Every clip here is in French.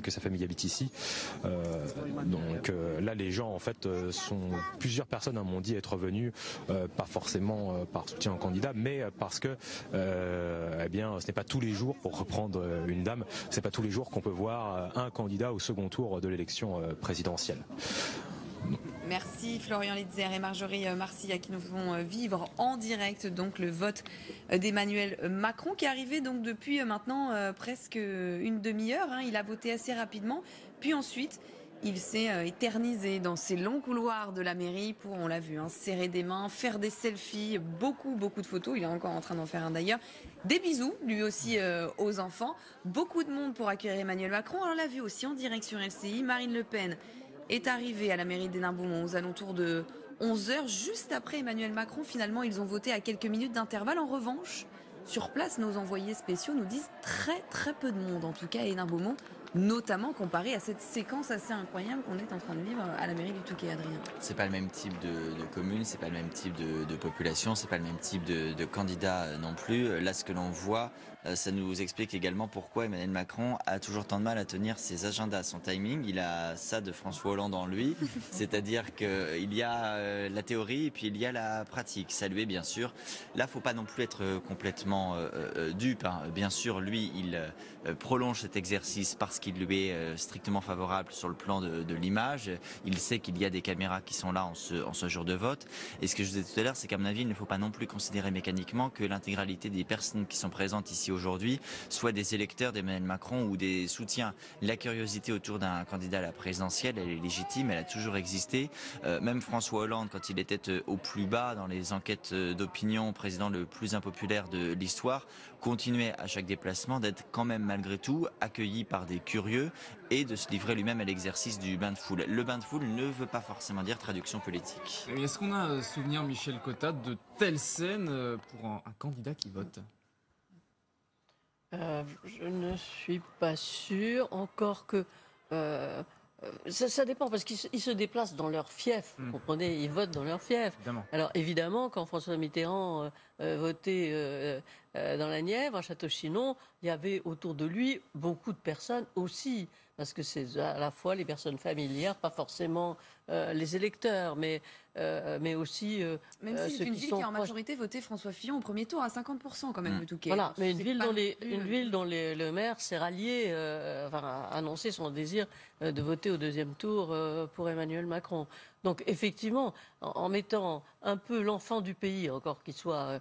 que sa famille habite ici. Donc là, les gens, en fait, plusieurs personnes m'ont dit être venues, pas forcément par soutien au candidat, mais parce que, eh bien, ce n'est pas tous les jours, pour reprendre une dame, c'est pas tous les jours qu'on peut voir un candidat au second tour de l'élection présidentielle. Merci Florian Litzer et Marjorie Marcilla qui nous font vivre en direct donc le vote d'Emmanuel Macron qui est arrivé donc depuis maintenant presque une demi-heure. Il a voté assez rapidement, puis ensuite il s'est éternisé dans ces longs couloirs de la mairie pour, on l'a vu, serrer des mains, faire des selfies, beaucoup de photos. Il est encore en train d'en faire un d'ailleurs. Des bisous, lui aussi, aux enfants. Beaucoup de monde pour accueillir Emmanuel Macron. Alors, on l'a vu aussi en direct sur LCI. Marine Le Pen est arrivée à la mairie d'Hénin-Beaumont aux alentours de 11h, juste après Emmanuel Macron. Finalement, ils ont voté à quelques minutes d'intervalle. En revanche, sur place, nos envoyés spéciaux nous disent très peu de monde, en tout cas à Hénin-Beaumont, notamment comparé à cette séquence assez incroyable qu'on est en train de vivre à la mairie du Touquet, Adrien. C'est pas le même type de commune, c'est pas le même type de population, c'est pas le même type de candidat non plus. Là, ce que l'on voit, ça nous explique également pourquoi Emmanuel Macron a toujours tant de mal à tenir ses agendas, son timing. Il a ça de François Hollande en lui, c'est-à-dire qu'il y a la théorie et puis il y a la pratique. Saluer, bien sûr. Là, faut pas non plus être complètement dupe. Bien sûr, lui, il prolonge cet exercice parce qu'il lui est strictement favorable sur le plan de l'image. Il sait qu'il y a des caméras qui sont là en ce jour de vote. Et ce que je vous disais tout à l'heure, c'est qu'à mon avis, il ne faut pas non plus considérer mécaniquement que l'intégralité des personnes qui sont présentes ici aujourd'hui soient des électeurs d'Emmanuel Macron ou des soutiens. La curiosité autour d'un candidat à la présidentielle, elle est légitime, elle a toujours existé. Même François Hollande, quand il était au plus bas dans les enquêtes d'opinion, président le plus impopulaire de l'histoire, continuait à chaque déplacement d'être quand même malgré tout accueilli par des curieux et de se livrer lui-même à l'exercice du bain de foule. Le bain de foule ne veut pas forcément dire traduction politique. Est-ce qu'on a souvenir, Michel Cotta, de telles scènes pour un candidat qui vote ? Je ne suis pas sûre, encore que... ça dépend, parce qu'ils se déplacent dans leur fief, vous comprenez, ils votent dans leur fief. Évidemment. Alors évidemment, quand François Mitterrand votait dans la Nièvre, à Château-Chinon, il y avait autour de lui beaucoup de personnes aussi, parce que c'est à la fois les personnes familières, pas forcément les électeurs, mais aussi même si c'est ceux une qui ville sont qui a en proches. majorité voté François Fillon au premier tour à 50% quand même, le Touquet. Voilà, mais une ville dont plus... le maire s'est rallié, a annoncé son désir de voter au deuxième tour pour Emmanuel Macron. Donc effectivement, en mettant un peu l'enfant du pays, encore que ce soit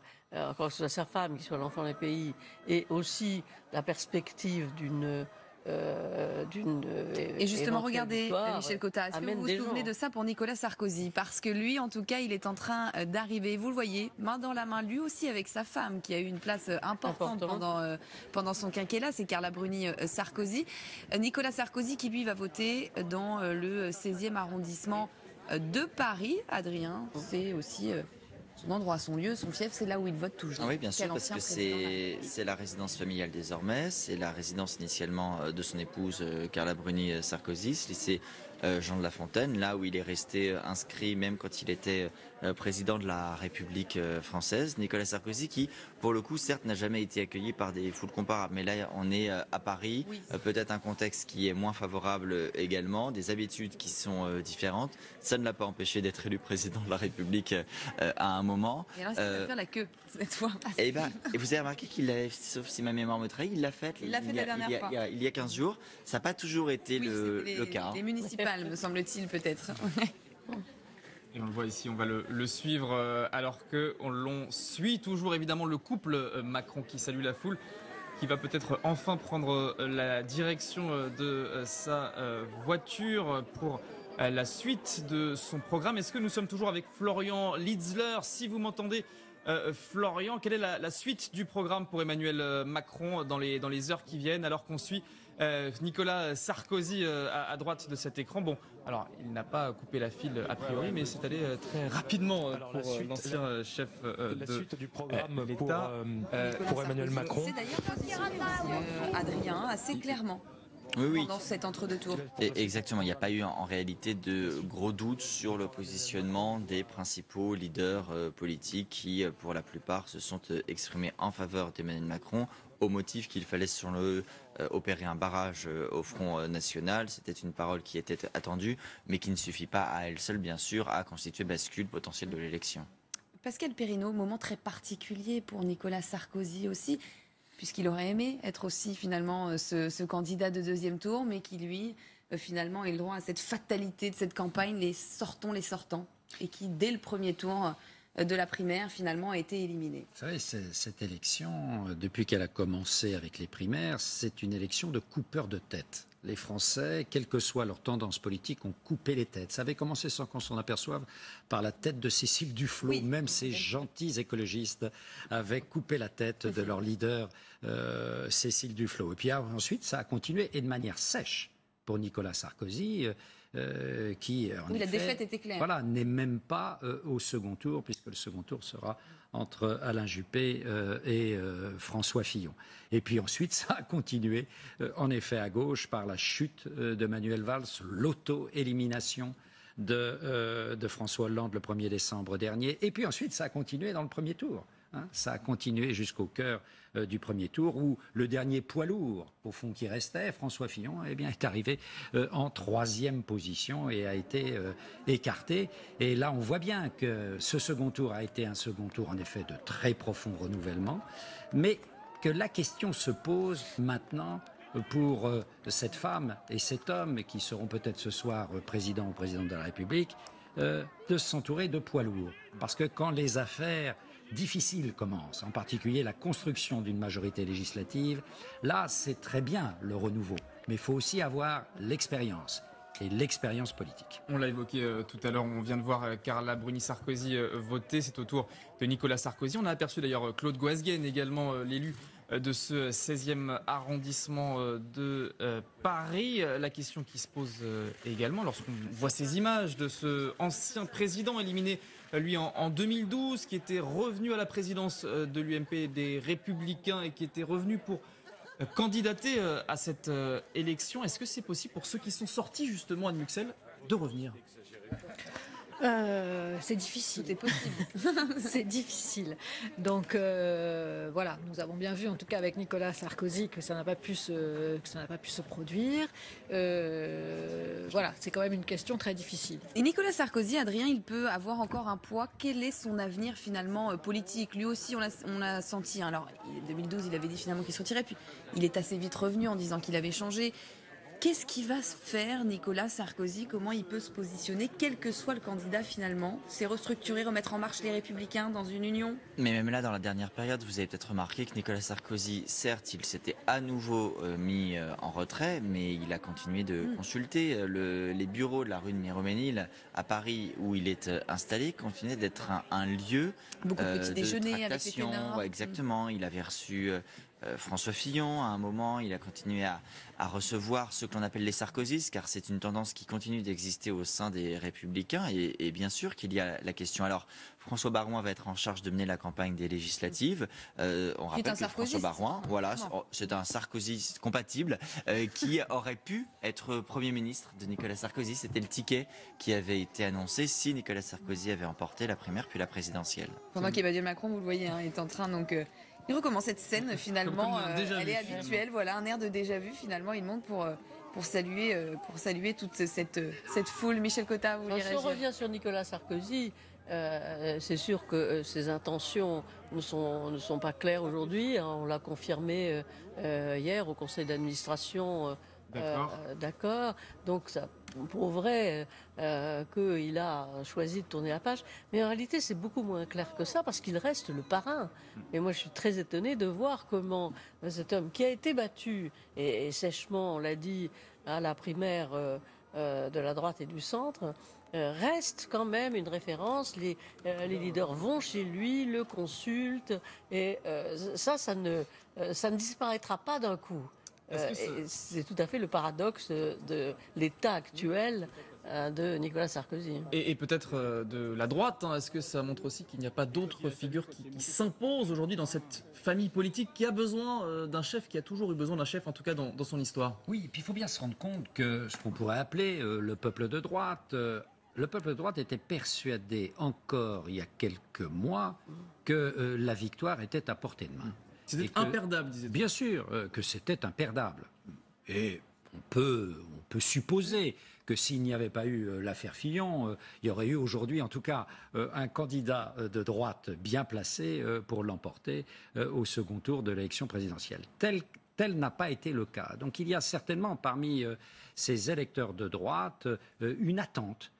sa femme, qui soit l'enfant du pays, et aussi la perspective et justement, regardez, Michel Cotta, est-ce que vous vous souvenez de ça pour Nicolas Sarkozy? Parce que lui, en tout cas, il est en train d'arriver, vous le voyez, main dans la main, lui aussi avec sa femme, qui a eu une place importante pendant son quinquennat, c'est Carla Bruni Sarkozy. Nicolas Sarkozy qui, lui, va voter dans le 16e arrondissement de Paris. Adrien, c'est aussi... son endroit, son lieu, son fief, c'est là où il vote toujours. Oui, bien sûr, parce que c'est la résidence familiale désormais, c'est la résidence initialement de son épouse Carla Bruni Sarkozy, ce lycée Jean de La Fontaine, là où il est resté inscrit même quand il était président de la République française. Nicolas Sarkozy qui, pour le coup, certes, n'a jamais été accueilli par des foules comparables, mais là, on est à Paris, oui. Peut-être un contexte qui est moins favorable également, des habitudes qui sont différentes. Ça ne l'a pas empêché d'être élu président de la République à un moment. Et alors, il va faire la queue cette fois. Et vous avez remarqué qu'il l'avait, sauf si ma mémoire me trahit, il l'a fait. Il l'a fait la dernière fois. Il y a 15 jours. Ça n'a pas toujours été le cas. Les municipales, me semble-t-il, peut-être. Et on le voit ici, on va le suivre alors que l'on suit toujours évidemment le couple Macron qui salue la foule, qui va peut-être enfin prendre la direction de sa voiture pour la suite de son programme. Est-ce que nous sommes toujours avec Florian Litzler? Si vous m'entendez, Florian, quelle est la suite du programme pour Emmanuel Macron dans les heures qui viennent, alors qu'on suit Nicolas Sarkozy à droite de cet écran? Bon, alors il n'a pas coupé la file a priori, mais c'est allé très rapidement pour l'ancien chef la suite du programme pour Emmanuel Macron. C'est d'ailleurs positionné aussi, Adrien, assez clairement. Oui. Pendant cet entre-deux tours. Exactement, il n'y a pas eu en réalité de gros doutes sur le positionnement des principaux leaders politiques qui, pour la plupart, se sont exprimés en faveur d'Emmanuel Macron, au motif qu'il fallait opérer un barrage au Front National. C'était une parole qui était attendue, mais qui ne suffit pas à elle seule, bien sûr, à constituer bascule potentielle de l'élection. Pascal Perrineau, moment très particulier pour Nicolas Sarkozy aussi, puisqu'il aurait aimé être aussi finalement ce candidat de deuxième tour, mais qui lui, finalement, est le droit à cette fatalité de cette campagne, les sortants, et qui, dès le premier tour de la primaire, finalement, a été éliminé. Vous savez, cette élection, depuis qu'elle a commencé avec les primaires, c'est une élection de coupeurs de tête. Les Français, quelle que soit leur tendance politique, ont coupé les têtes. Ça avait commencé sans qu'on s'en aperçoive par la tête de Cécile Duflot. Oui, même ces gentils écologistes avaient coupé la tête de leur leader, Cécile Duflot. Et puis ensuite, ça a continué, et de manière sèche, pour Nicolas Sarkozy, qui, en effet, la défaite était claire. Voilà, n'est même pas au second tour, puisque le second tour sera entre Alain Juppé et François Fillon. Et puis ensuite, ça a continué, en effet, à gauche, par la chute de Manuel Valls, l'auto-élimination de François Hollande le 1er décembre dernier. Et puis ensuite, ça a continué dans le premier tour. Ça a continué jusqu'au cœur du premier tour, où le dernier poids lourd, au fond, qui restait, François Fillon, eh bien, est arrivé en 3e position et a été écarté. Et là, on voit bien que ce second tour a été un second tour, en effet, de très profond renouvellement, mais que la question se pose maintenant pour cette femme et cet homme, qui seront peut-être ce soir président ou présidente de la République, de s'entourer de poids lourds. Parce que quand les affaires difficiles commencent, en particulier la construction d'une majorité législative, là, c'est très bien le renouveau. Mais il faut aussi avoir l'expérience, et l'expérience politique. On l'a évoqué tout à l'heure, on vient de voir Carla Bruni-Sarkozy voter, c'est au tour de Nicolas Sarkozy. On a aperçu d'ailleurs Claude Goasguen, également l'élu de ce 16e arrondissement de Paris. La question qui se pose également, lorsqu'on voit ces images de ce ancien président éliminé, lui en 2012, qui était revenu à la présidence de l'UMP des Républicains et qui était revenu pour candidater à cette élection. Est-ce que c'est possible pour ceux qui sont sortis justement, Anne Muxel, de revenir ? C'est difficile. C'est possible. C'est difficile. Donc voilà, nous avons bien vu, en tout cas avec Nicolas Sarkozy, que ça n'a pas pu se produire. Voilà, c'est quand même une question très difficile. Et Nicolas Sarkozy, Adrien, il peut avoir encore un poids. Quel est son avenir finalement politique ? Lui aussi, on l'a senti. Alors, en 2012, il avait dit finalement qu'il se retirait, puis il est assez vite revenu en disant qu'il avait changé. Qu'est-ce qui va se faire, Nicolas Sarkozy ? Comment il peut se positionner, quel que soit le candidat finalement ? C'est restructurer, remettre en marche les Républicains dans une union ? Mais même là, dans la dernière période, vous avez peut-être remarqué que Nicolas Sarkozy, certes, il s'était à nouveau mis en retrait, mais il a continué de consulter. Les bureaux de la rue de Miromesnil à Paris, où il est installé, continuaient d'être un lieu beaucoup de petits déjeuners avec les tractation. ténors. Ouais, exactement, il avait reçu François Fillon à un moment, il a continué à recevoir ceux que l'on appelle les sarkozystes, car c'est une tendance qui continue d'exister au sein des Républicains, et bien sûr qu'il y a la question. Alors, François Baroin va être en charge de mener la campagne des législatives. On rappelle que François Baroin, voilà, c'est un sarkozyste compatible qui aurait pu être Premier ministre de Nicolas Sarkozy. C'était le ticket qui avait été annoncé si Nicolas Sarkozy avait emporté la primaire puis la présidentielle. Pendant qu'Emmanuel Macron, vous le voyez, est en train donc... Il recommence cette scène finalement, elle est habituelle, voilà, un air de déjà-vu finalement, il monte pour saluer toute cette foule. Michel Cotta, vous voulez réagir ? Si on revient sur Nicolas Sarkozy, c'est sûr que ses intentions ne sont pas claires aujourd'hui, on l'a confirmé hier au conseil d'administration. D'accord. Donc ça prouverait qu'il a choisi de tourner la page. Mais en réalité, c'est beaucoup moins clair que ça parce qu'il reste le parrain. Et moi, je suis très étonnée de voir comment cet homme qui a été battu, et sèchement, on l'a dit, à la primaire de la droite et du centre, reste quand même une référence. Les leaders vont chez lui, le consultent. Et ça ne disparaîtra pas d'un coup. C'est tout à fait le paradoxe de l'état actuel de Nicolas Sarkozy. Et peut-être de la droite, est-ce que ça montre aussi qu'il n'y a pas d'autres figures qui s'imposent aujourd'hui dans cette famille politique qui a besoin d'un chef, qui a toujours eu besoin d'un chef, en tout cas dans son histoire ? Oui, et puis il faut bien se rendre compte que ce qu'on pourrait appeler le peuple de droite... Le peuple de droite était persuadé encore il y a quelques mois que la victoire était à portée de main. C'était imperdable, disait-il. Bien sûr que c'était imperdable. Et on peut supposer que s'il n'y avait pas eu l'affaire Fillon, il y aurait eu aujourd'hui, en tout cas, un candidat de droite bien placé pour l'emporter au second tour de l'élection présidentielle. Tel n'a pas été le cas. Donc il y a certainement parmi ces électeurs de droite une attente,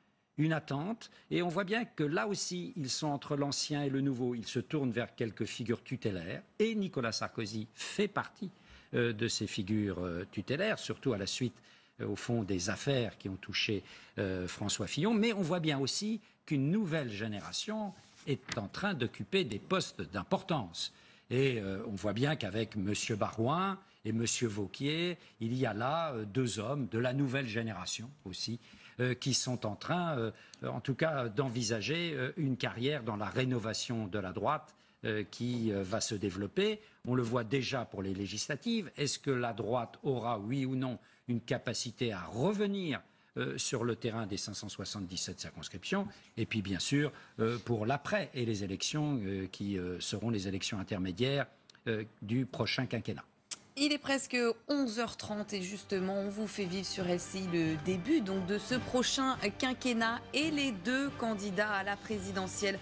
et on voit bien que là aussi, ils sont entre l'ancien et le nouveau. Ils se tournent vers quelques figures tutélaires, et Nicolas Sarkozy fait partie de ces figures tutélaires, surtout à la suite, au fond, des affaires qui ont touché François Fillon. Mais on voit bien aussi qu'une nouvelle génération est en train d'occuper des postes d'importance. Et on voit bien qu'avec M. Barouin et M. Wauquiez, il y a là deux hommes de la nouvelle génération aussi, qui sont en train, en tout cas, d'envisager une carrière dans la rénovation de la droite qui va se développer. On le voit déjà pour les législatives. Est-ce que la droite aura, oui ou non, une capacité à revenir sur le terrain des 577 circonscriptions? Et puis, bien sûr, pour l'après et les élections qui seront les élections intermédiaires du prochain quinquennat. Il est presque 11h30 et justement, on vous fait vivre sur LCI le début donc, de ce prochain quinquennat. Et les deux candidats à la présidentielle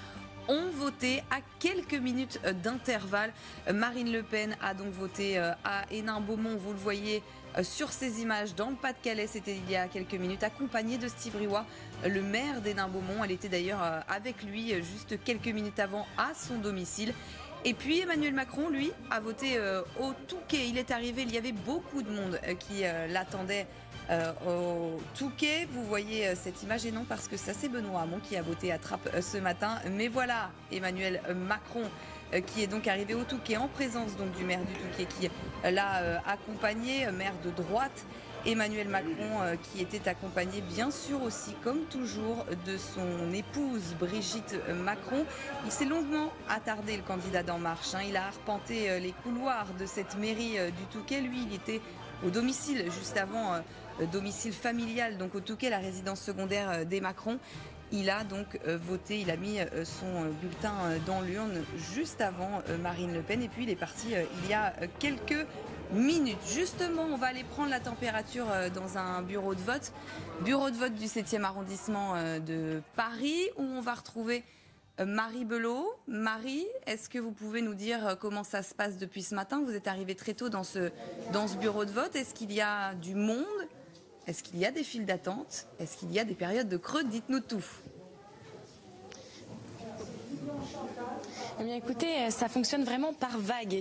ont voté à quelques minutes d'intervalle. Marine Le Pen a donc voté à Hénin-Beaumont, vous le voyez sur ces images dans le Pas-de-Calais, c'était il y a quelques minutes, accompagnée de Steve Riouat, le maire d'Hénin-Beaumont. Elle était d'ailleurs avec lui juste quelques minutes avant à son domicile. Et puis Emmanuel Macron, lui, a voté au Touquet. Il est arrivé, il y avait beaucoup de monde qui l'attendait au Touquet. Vous voyez cette image, et non parce que ça c'est Benoît Hamon qui a voté à Trappes ce matin. Mais voilà Emmanuel Macron qui est donc arrivé au Touquet en présence donc du maire du Touquet qui l'a accompagné, maire de droite. Emmanuel Macron qui était accompagné bien sûr aussi comme toujours de son épouse Brigitte Macron. Il s'est longuement attardé, le candidat d'En Marche. Il a arpenté les couloirs de cette mairie du Touquet. Lui, il était au domicile juste avant, domicile familial, donc au Touquet, la résidence secondaire des Macron. Il a donc voté, il a mis son bulletin dans l'urne juste avant Marine Le Pen. Et puis il est parti il y a quelques minutes. Justement, on va aller prendre la température dans un bureau de vote. Bureau de vote du 7e arrondissement de Paris, où on va retrouver Marie Belot. Marie, est-ce que vous pouvez nous dire comment ça se passe depuis ce matin? Vous êtes arrivée très tôt dans ce bureau de vote. Est-ce qu'il y a du monde? Est-ce qu'il y a des files d'attente? Est-ce qu'il y a des périodes de creux? Dites-nous tout. Eh bien écoutez, ça fonctionne vraiment par vague.